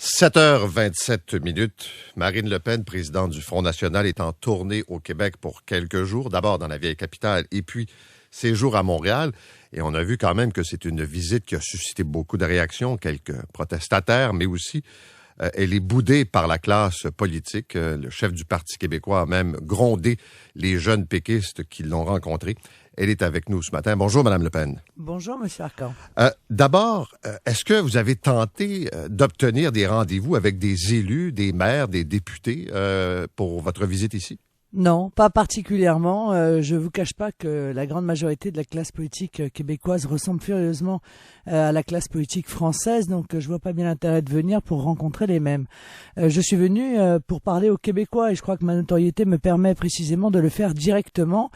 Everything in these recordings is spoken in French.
7h27. Marine Le Pen, présidente du Front national, est en tournée au Québec pour quelques jours, d'abord dans la vieille capitale et puis séjour à Montréal. Et on a vu quand même que c'est une visite qui a suscité beaucoup de réactions, quelques protestataires, mais aussi elle est boudée par la classe politique. Le chef du Parti québécois a même grondé les jeunes péquistes qui l'ont rencontrée. Elle est avec nous ce matin. Bonjour, Madame Le Pen. Bonjour, Monsieur Arcan. D'abord, est-ce que vous avez tenté d'obtenir des rendez-vous avec des élus, des maires, des députés pour votre visite ici? Non, pas particulièrement. Je vous cache pas que la grande majorité de la classe politique québécoise ressemble furieusement à la classe politique française, donc je vois pas bien l'intérêt de venir pour rencontrer les mêmes. Je suis venu pour parler aux Québécois et je crois que ma notoriété me permet précisément de le faire directement.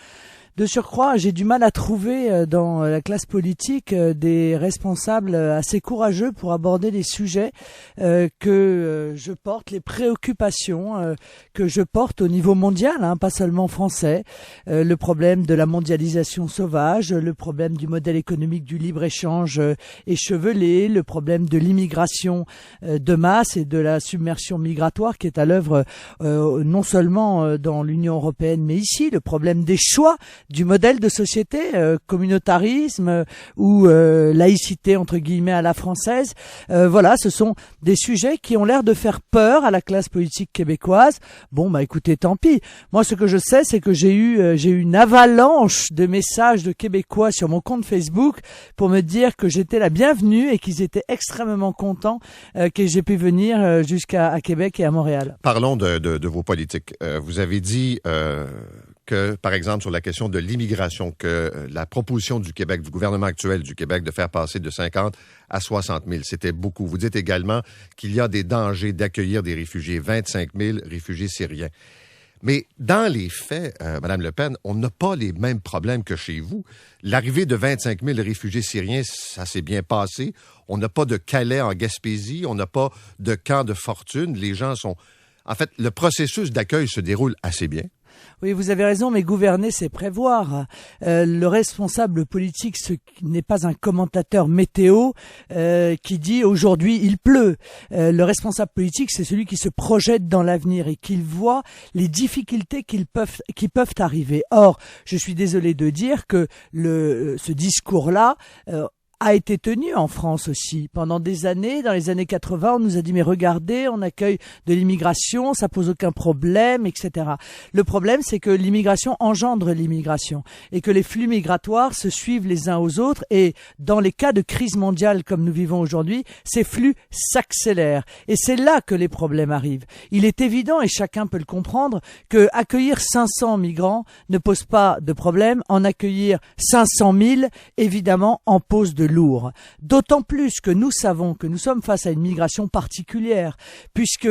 De surcroît, j'ai du mal à trouver dans la classe politique des responsables assez courageux pour aborder les sujets que je porte, les préoccupations que je porte au niveau mondial, pas seulement français. Le problème de la mondialisation sauvage, le problème du modèle économique du libre-échange échevelé, le problème de l'immigration de masse et de la submersion migratoire qui est à l'œuvre non seulement dans l'Union européenne mais ici, le problème des choix du modèle de société, communautarisme ou laïcité entre guillemets à la française. Voilà, ce sont des sujets qui ont l'air de faire peur à la classe politique québécoise. Bon, bah écoutez, tant pis. Moi, ce que je sais, c'est que j'ai eu une avalanche de messages de Québécois sur mon compte Facebook pour me dire que j'étais la bienvenue et qu'ils étaient extrêmement contents que j'ai pu venir jusqu'à Québec et à Montréal. Parlons de vos politiques. Vous avez dit que, par exemple, sur la question de l'immigration, que la proposition du Québec, du gouvernement actuel du Québec, de faire passer de 50 à 60 000, c'était beaucoup. Vous dites également qu'il y a des dangers d'accueillir des réfugiés, 25 000 réfugiés syriens. Mais dans les faits, Madame Le Pen, on n'a pas les mêmes problèmes que chez vous. L'arrivée de 25 000 réfugiés syriens, ça s'est bien passé. On n'a pas de Calais en Gaspésie, on n'a pas de camp de fortune. Les gens sont... En fait, le processus d'accueil se déroule assez bien. Oui, vous avez raison, mais gouverner, c'est prévoir. Le responsable politique, ce n'est pas un commentateur météo qui dit aujourd'hui il pleut. Le responsable politique, c'est celui qui se projette dans l'avenir et qui voit les difficultés qui peuvent arriver. Or, je suis désolé de dire que ce discours-là a été tenu en France aussi. Pendant des années, dans les années 80, on nous a dit mais regardez, on accueille de l'immigration, ça pose aucun problème, etc. Le problème, c'est que l'immigration engendre l'immigration et que les flux migratoires se suivent les uns aux autres et dans les cas de crise mondiale comme nous vivons aujourd'hui, ces flux s'accélèrent et c'est là que les problèmes arrivent. Il est évident et chacun peut le comprendre que accueillir 500 migrants ne pose pas de problème. En accueillir 500 000, évidemment, en pose de lourd. D'autant plus que nous savons que nous sommes face à une migration particulière, puisque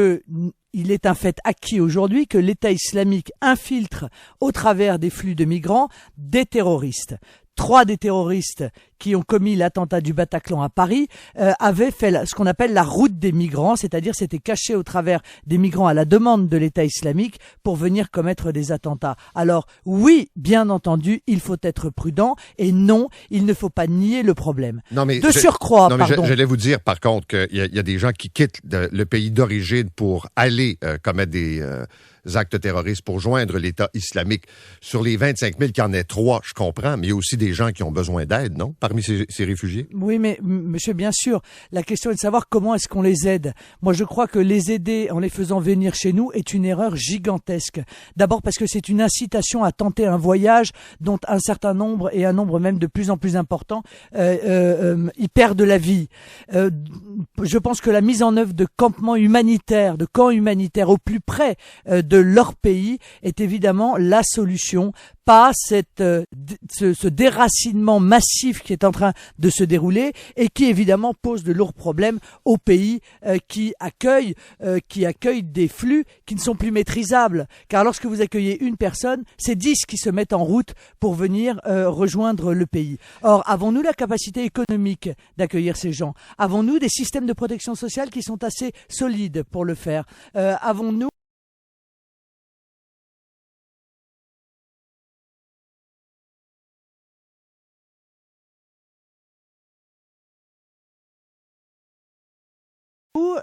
il est un fait acquis aujourd'hui que l'État islamique infiltre au travers des flux de migrants des terroristes. 3 des terroristes qui ont commis l'attentat du Bataclan à Paris avaient fait ce qu'on appelle la route des migrants, c'est-à-dire s'étaient cachés au travers des migrants à la demande de l'État islamique pour venir commettre des attentats. Alors oui, bien entendu, il faut être prudent et non, il ne faut pas nier le problème. Non, mais j'allais vous dire par contre qu'il y a des gens qui quittent le pays d'origine pour aller commettre des actes terroristes pour joindre l'État islamique. Sur les 25 000, qu'il y en ait 3, je comprends, mais il y a aussi des gens qui ont besoin d'aide, non? Parmi ces réfugiés? Oui, mais monsieur, bien sûr, la question est de savoir comment est-ce qu'on les aide. Moi, je crois que les aider en les faisant venir chez nous est une erreur gigantesque. D'abord parce que c'est une incitation à tenter un voyage dont un certain nombre, et un nombre même de plus en plus important, y perdent la vie. Je pense que la mise en œuvre de campements humanitaires, de camps humanitaires au plus près de leur pays est évidemment la solution, pas ce déracinement massif qui est en train de se dérouler et qui évidemment pose de lourds problèmes aux pays qui accueillent des flux qui ne sont plus maîtrisables. Car lorsque vous accueillez une personne, c'est 10 qui se mettent en route pour venir rejoindre le pays. Or, avons-nous la capacité économique d'accueillir ces gens? Avons-nous des systèmes de protection sociale qui sont assez solides pour le faire? Avons-nous avez-vous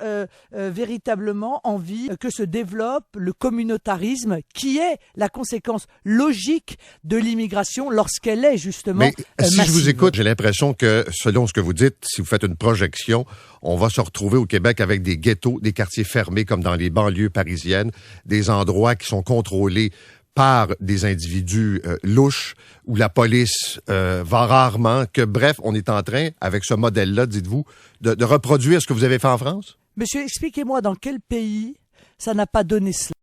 véritablement envie que se développe le communautarisme, qui est la conséquence logique de l'immigration lorsqu'elle est justement si massive. je vous écoute, j'ai l'impression que, selon ce que vous dites, si vous faites une projection, on va se retrouver au Québec avec des ghettos, des quartiers fermés comme dans les banlieues parisiennes, des endroits qui sont contrôlés par des individus louches, où la police va rarement, que bref, on est en train, avec ce modèle-là, dites-vous, de reproduire ce que vous avez fait en France? Monsieur, expliquez-moi dans quel pays ça n'a pas donné cela.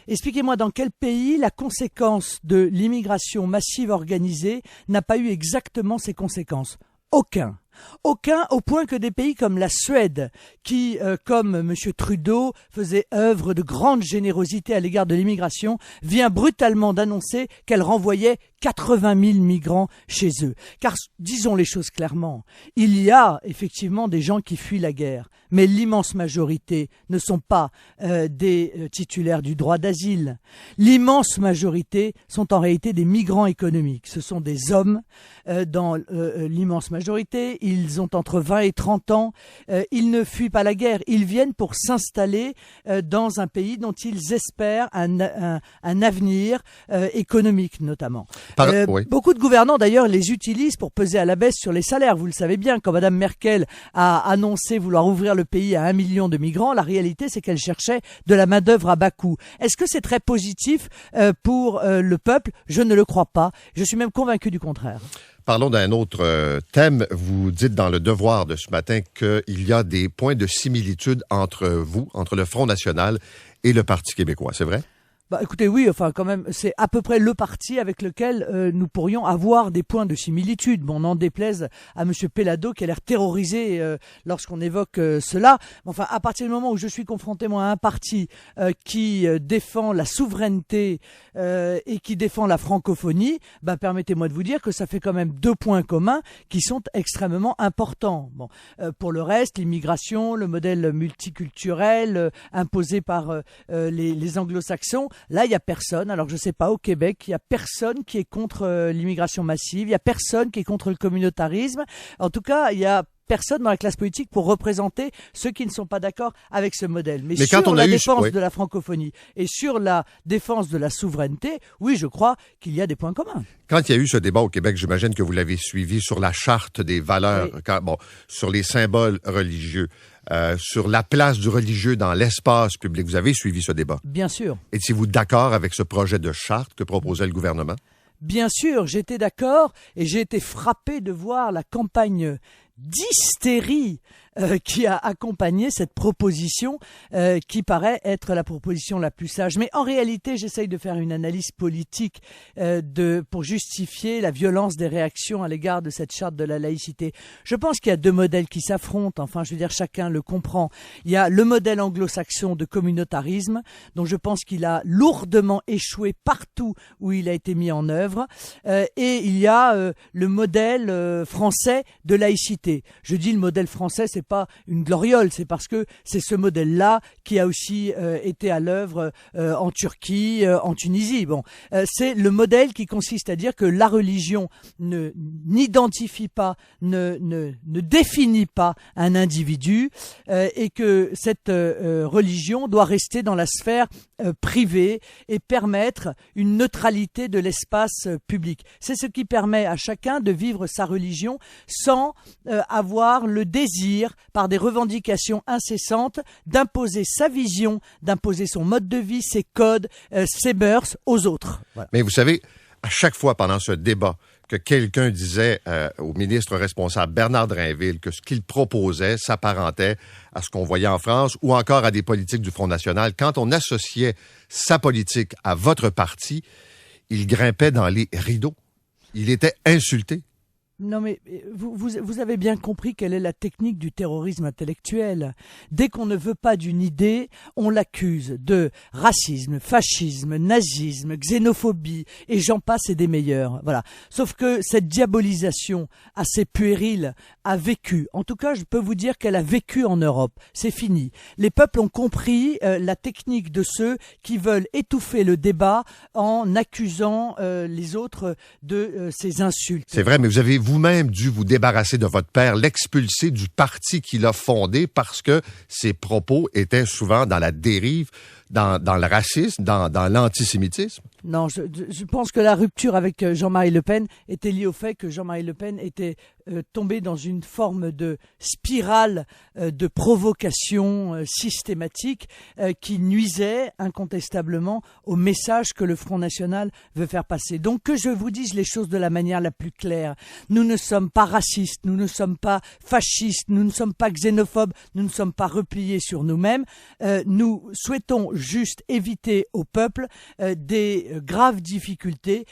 Expliquez-moi dans quel pays la conséquence de l'immigration massive organisée n'a pas eu exactement ces conséquences. Aucun. Aucun, au point que des pays comme la Suède, qui, comme M. Trudeau, faisait œuvre de grande générosité à l'égard de l'immigration, vient brutalement d'annoncer qu'elle renvoyait 80 000 migrants chez eux. Car, disons les choses clairement, il y a effectivement des gens qui fuient la guerre, mais l'immense majorité ne sont pas des titulaires du droit d'asile. L'immense majorité sont en réalité des migrants économiques. Ce sont des hommes dans l'immense majorité. Ils ont entre 20 et 30 ans. Ils ne fuient pas la guerre. Ils viennent pour s'installer dans un pays dont ils espèrent un avenir économique notamment. Oui. Beaucoup de gouvernants d'ailleurs les utilisent pour peser à la baisse sur les salaires. Vous le savez bien, quand Mme Merkel a annoncé vouloir ouvrir le pays à 1 million de migrants, la réalité c'est qu'elle cherchait de la main-d'œuvre à bas coût. Est-ce que c'est très positif pour le peuple? Je ne le crois pas. Je suis même convaincu du contraire. Parlons d'un autre thème. Vous dites dans Le Devoir de ce matin qu'il y a des points de similitude entre vous, entre le Front national et le Parti québécois. C'est vrai? Bah, écoutez, oui, enfin, quand même, c'est à peu près le parti avec lequel nous pourrions avoir des points de similitude. Bon, n'en déplaise à M. Pellado qui a l'air terrorisé lorsqu'on évoque cela. Enfin, à partir du moment où je suis confronté, moi, à un parti qui défend la souveraineté et qui défend la francophonie, bah, permettez-moi de vous dire que ça fait quand même 2 points communs qui sont extrêmement importants. Bon, pour le reste, l'immigration, le modèle multiculturel imposé par les anglo-saxons, là, il n'y a personne. Alors, je ne sais pas, au Québec, il n'y a personne qui est contre l'immigration massive. Il n'y a personne qui est contre le communautarisme. En tout cas, il y a personne dans la classe politique pour représenter ceux qui ne sont pas d'accord avec ce modèle. Mais sur la défense de la francophonie et sur la défense de la souveraineté, oui, je crois qu'il y a des points communs. Quand il y a eu ce débat au Québec, j'imagine que vous l'avez suivi sur la charte des valeurs, oui. Sur les symboles religieux, sur la place du religieux dans l'espace public. Vous avez suivi ce débat? Bien sûr. Étiez-vous d'accord avec ce projet de charte que proposait le gouvernement? Bien sûr, j'étais d'accord et j'ai été frappé de voir la campagne d'hystérie qui a accompagné cette proposition qui paraît être la proposition la plus sage. Mais en réalité, j'essaye de faire une analyse politique pour justifier la violence des réactions à l'égard de cette charte de la laïcité. Je pense qu'il y a 2 modèles qui s'affrontent. Enfin, je veux dire, chacun le comprend. Il y a le modèle anglo-saxon de communautarisme, dont je pense qu'il a lourdement échoué partout où il a été mis en œuvre. Et il y a le modèle français de laïcité. Je dis le modèle français, c'est pas une gloriole, c'est parce que c'est ce modèle-là qui a aussi été à l'œuvre en Turquie, en Tunisie. Bon, c'est le modèle qui consiste à dire que la religion n'identifie pas, ne définit pas un individu et que cette religion doit rester dans la sphère privée et permettre une neutralité de l'espace public. C'est ce qui permet à chacun de vivre sa religion sans avoir le désir, par des revendications incessantes, d'imposer sa vision, d'imposer son mode de vie, ses codes, ses mœurs aux autres. Voilà. Mais vous savez, à chaque fois pendant ce débat que quelqu'un disait au ministre responsable Bernard Drinville que ce qu'il proposait s'apparentait à ce qu'on voyait en France ou encore à des politiques du Front national, quand on associait sa politique à votre parti, il grimpait dans les rideaux. Il était insulté. Non mais vous avez bien compris quelle est la technique du terrorisme intellectuel. Dès qu'on ne veut pas d'une idée, on l'accuse de racisme, fascisme, nazisme, xénophobie et j'en passe et des meilleurs. Voilà. Sauf que cette diabolisation assez puérile a vécu. En tout cas, je peux vous dire qu'elle a vécu en Europe. C'est fini. Les peuples ont compris la technique de ceux qui veulent étouffer le débat en accusant les autres de ces insultes. C'est vrai, mais vous avez vous-même dû vous débarrasser de votre père, l'expulser du parti qu'il a fondé parce que ses propos étaient souvent dans la dérive, dans le racisme, dans l'antisémitisme? Non, je pense que la rupture avec Jean-Marie Le Pen était liée au fait que Jean-Marie Le Pen était tombé dans une forme de spirale de provocation systématique qui nuisait incontestablement au message que le Front National veut faire passer. Donc que je vous dise les choses de la manière la plus claire. Nous ne sommes pas racistes, nous ne sommes pas fascistes, nous ne sommes pas xénophobes, nous ne sommes pas repliés sur nous-mêmes. Nous souhaitons juste éviter au peuple des graves difficultés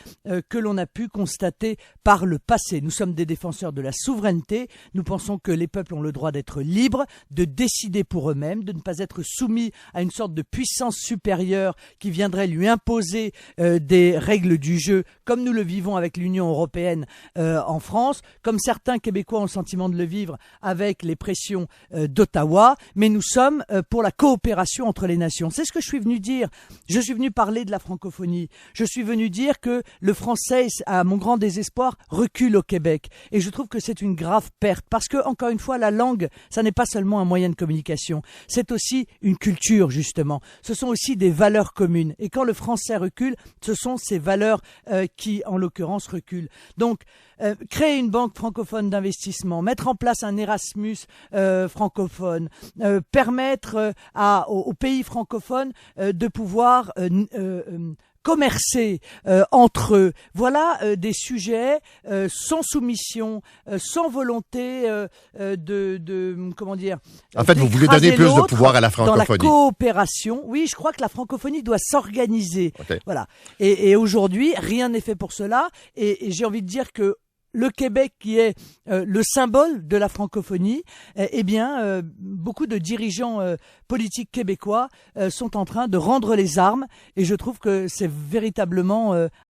que l'on a pu constater par le passé. Nous sommes des défenseurs de la souveraineté. Nous pensons que les peuples ont le droit d'être libres, de décider pour eux-mêmes, de ne pas être soumis à une sorte de puissance supérieure qui viendrait lui imposer des règles du jeu, comme nous le vivons avec l'Union européenne en France, comme certains Québécois ont le sentiment de le vivre avec les pressions d'Ottawa. Mais nous sommes pour la coopération entre les nations. C'est ce que je suis venu dire. Je suis venu parler de la francophonie. Je suis venu dire que le français, à mon grand désespoir, recule au Québec. Et je trouve que c'est une grave perte. Parce que, encore une fois, la langue, ça n'est pas seulement un moyen de communication. C'est aussi une culture, justement. Ce sont aussi des valeurs communes. Et quand le français recule, ce sont ces valeurs qui, en l'occurrence, reculent. Donc, créer une banque francophone d'investissement, mettre en place un Erasmus francophone, permettre aux pays francophones de pouvoir commercer entre eux. Voilà des sujets sans soumission, sans volonté comment dire. En fait, vous voulez donner plus de pouvoir à la francophonie. Dans la coopération, oui, je crois que la francophonie doit s'organiser. Okay. Voilà. Et aujourd'hui, rien n'est fait pour cela. Et j'ai envie de dire que le Québec, qui est le symbole de la francophonie, beaucoup de dirigeants politiques québécois sont en train de rendre les armes, et je trouve que c'est véritablement